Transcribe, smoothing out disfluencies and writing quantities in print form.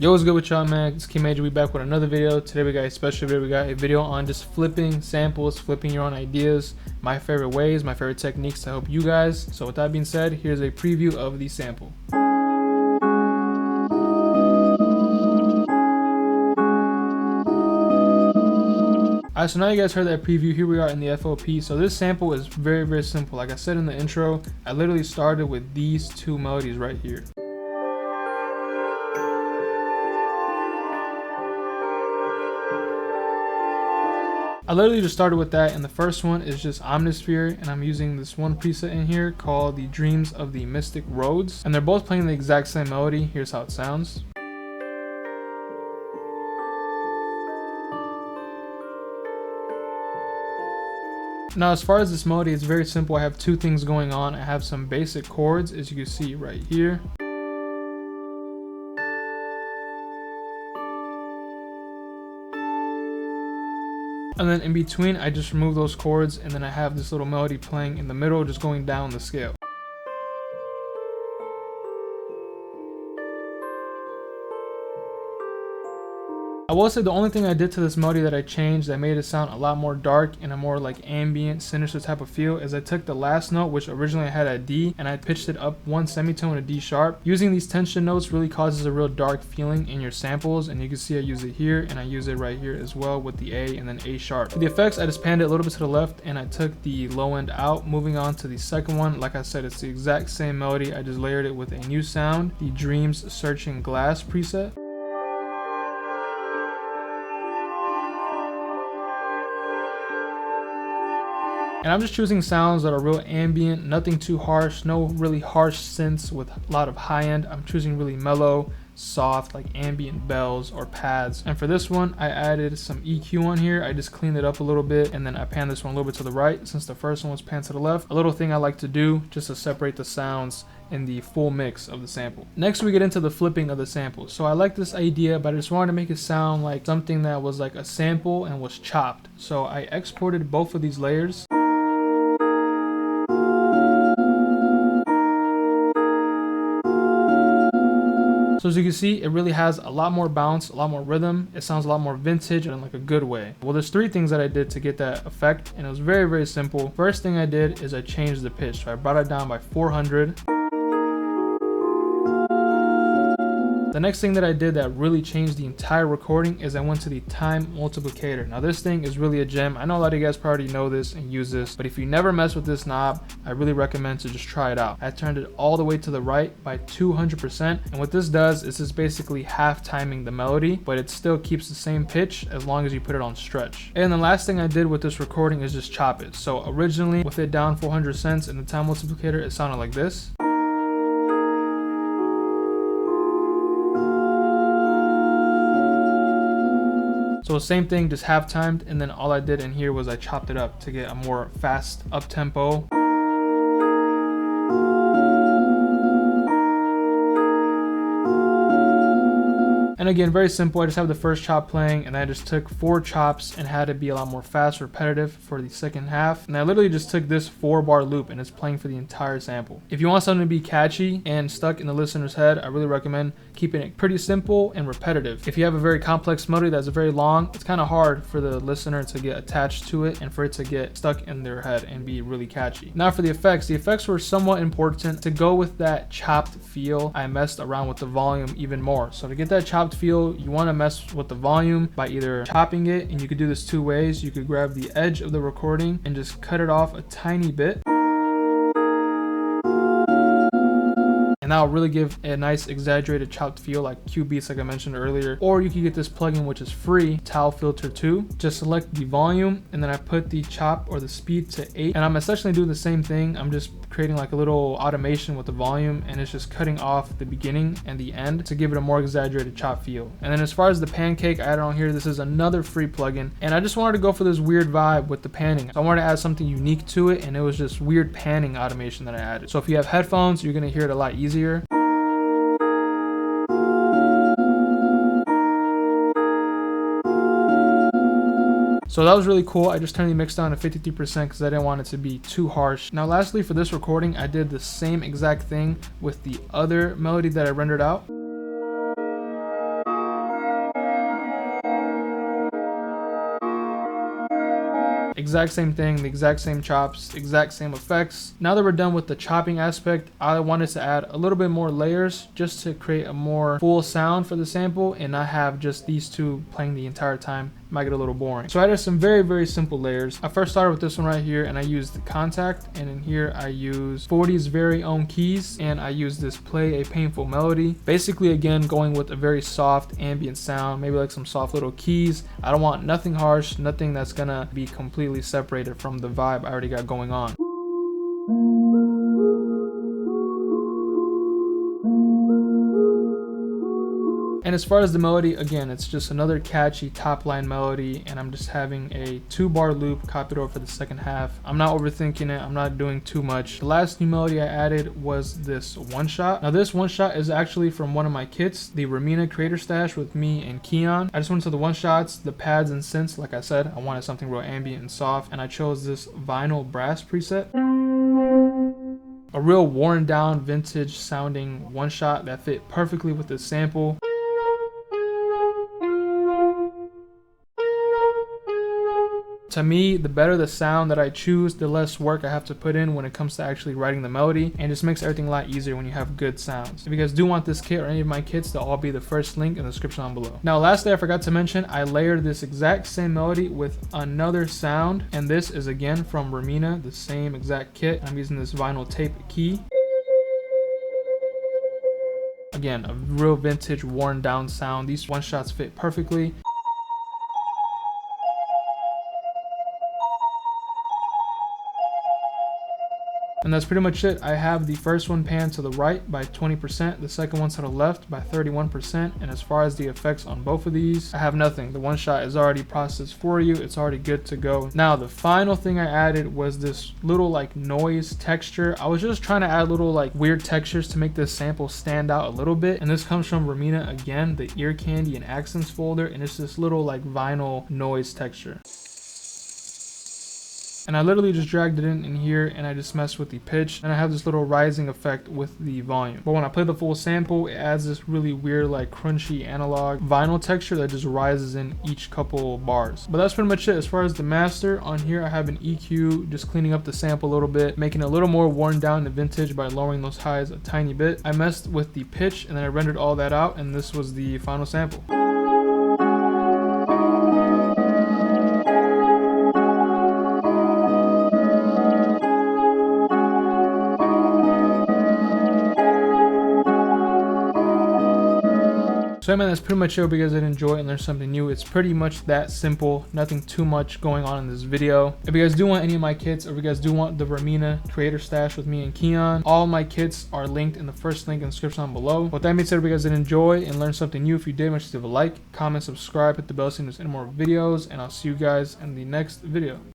Yo, what's good with y'all, man? It's King Major. We back with another video. Today we got a special video. We got a video on just flipping samples, flipping your own ideas, my favorite ways, my favorite techniques to help you guys. So with that being said, here's a preview of the sample. Alright, so now you guys heard that preview. Here we are in the FOP. So this sample is very simple. Like I said in the intro, I literally started with these two melodies right here. I literally just started with that, and the first one is just Omnisphere, and I'm using this one preset in here called the Dreams of the Mystic Roads, and they're both playing the exact same melody. Here's how it sounds. Now, as far as this melody, it's very simple. I have two things going on. I have some basic chords, as you can see right here. And then in between, I just remove those chords, and then I have this little melody playing in the middle, just going down the scale. I will say the only thing I did to this melody that I changed that made it sound a lot more dark and a more like ambient, sinister type of feel is I took the last note, which originally I had at D, and I pitched it up one semitone to D sharp. Using these tension notes really causes a real dark feeling in your samples, and you can see I use it here and I use it right here as well with the A and then A sharp. For the effects, I just panned it a little bit to the left and I took the low end out. Moving on to the second one, like I said, it's the exact same melody. I just layered it with a new sound, the Dreams Searching Glass preset. And I'm just choosing sounds that are real ambient, nothing too harsh, no really harsh synths with a lot of high end. I'm choosing really mellow, soft, like ambient bells or pads. And for this one, I added some EQ on here. I just cleaned it up a little bit, and then I panned this one a little bit to the right since the first one was panned to the left. A little thing I like to do just to separate the sounds in the full mix of the sample. Next, we get into the flipping of the sample. So I like this idea, but I just wanted to make it sound like something that was like a sample and was chopped. So I exported both of these layers. So as you can see, it really has a lot more bounce, a lot more rhythm. It sounds a lot more vintage and in like a good way. Well, there's three things that I did to get that effect, and it was very simple. First thing I did is I changed the pitch. So I brought it down by 400. The next thing that I did that really changed the entire recording is I went to the time multiplicator. Now this thing is really a gem. I know a lot of you guys probably know this and use this, but if you never mess with this knob, I really recommend to just try it out. I turned it all the way to the right by 200%, and what this does is it's basically half timing the melody, but it still keeps the same pitch as long as you put it on stretch. And the last thing I did with this recording is just chop it. So originally with it down 400 cents in the time multiplicator, it sounded like this. So same thing, just half timed, and then all I did in here was I chopped it up to get a more fast up tempo. And again, very simple. I just have the first chop playing, and I just took 4 chops and had it be a lot more fast, repetitive for the second half. And I literally just took this 4-bar loop and it's playing for the entire sample. If you want something to be catchy and stuck in the listener's head, I really recommend keeping it pretty simple and repetitive. If you have a very complex melody that's very long, it's kind of hard for the listener to get attached to it and for it to get stuck in their head and be really catchy. Now for the effects were somewhat important. To go with that chopped feel, I messed around with the volume even more. So to get that chopped feel, you want to mess with the volume by either chopping it, and you could do this two ways. You could grab the edge of the recording and just cut it off a tiny bit, and that'll really give a nice exaggerated chopped feel like Beats, like I mentioned earlier. Or you can get this plugin, which is free, Tau Filter 2. Just select the volume, and then I put the chop or the speed to 8, and I'm essentially doing the same thing. I'm just creating like a little automation with the volume, and it's just cutting off the beginning and the end to give it a more exaggerated chop feel. And then as far as the pancake I added on here, this is another free plugin, and I just wanted to go for this weird vibe with the panning. So I wanted to add something unique to it, and it was just weird panning automation that I added. So if you have headphones, you're gonna hear it a lot easier. So that was really cool. I just turned the mix down to 53% because I didn't want it to be too harsh. Now lastly, for this recording, I did the same exact thing with the other melody that I rendered out. exact same thing, the exact same chops, exact same effects. Now that we're done with the chopping aspect, I wanted to add a little bit more layers just to create a more full sound for the sample and not have just these two playing the entire time. It might get a little boring. So I added some very simple layers. I first started with this one right here, and I used the contact, and in here I use 40's very own keys, and I use this play a painful melody. Basically, again, going with a very soft ambient sound, maybe like some soft little keys. I don't want nothing harsh, nothing that's gonna be completely separated from the vibe I already got going on. And as far as the melody, again, it's just another catchy top line melody, and I'm just having a 2-bar loop copied over for the second half. I'm not overthinking it, I'm not doing too much. The last new melody I added was this one shot. Now this one shot is actually from one of my kits, the Ramina Creator Stash with me and Keon. I just went to the one shots, the pads and synths. Like I said, I wanted something real ambient and soft, and I chose this vinyl brass preset. A real worn down vintage sounding one shot that fit perfectly with this sample. To me, the better the sound that I choose, the less work I have to put in when it comes to actually writing the melody, and it just makes everything a lot easier when you have good sounds. If you guys do want this kit or any of my kits, they'll all be the first link in the description down below. Now lastly, I forgot to mention, I layered this exact same melody with another sound, and this is again from Ramina, the same exact kit. I'm using this vinyl tape key. Again, a real vintage worn down sound. These one shots fit perfectly. And that's pretty much it. I have the first one panned to the right by 20%, the second one to the left by 31%, and as far as the effects on both of these, I have nothing. The one shot is already processed for you, it's already good to go. Now the final thing I added was this little like noise texture. I was just trying to add little like weird textures to make this sample stand out a little bit, and this comes from Ramina again, the Ear Candy and Accents folder, and it's this little like vinyl noise texture. And I literally just dragged it in here, and I just messed with the pitch, and I have this little rising effect with the volume. But when I play the full sample, it adds this really weird like crunchy analog vinyl texture that just rises in each couple bars. But that's pretty much it. As far as the master, on here I have an EQ, just cleaning up the sample a little bit, making it a little more worn down and vintage by lowering those highs a tiny bit. I messed with the pitch, and then I rendered all that out, and this was the final sample. So man, that's pretty much it. Hope you guys did enjoy and learn something new. It's pretty much that simple, nothing too much going on in this video. If you guys do want any of my kits, or if you guys do want the Ramina Creator Stash with me and Keon, all my kits are linked in the first link in the description down below. With that being said, if you guys did enjoy and learn something new, if you did, make sure to leave a like, comment, subscribe, hit the bell so you don't miss any more videos, and I'll see you guys in the next video.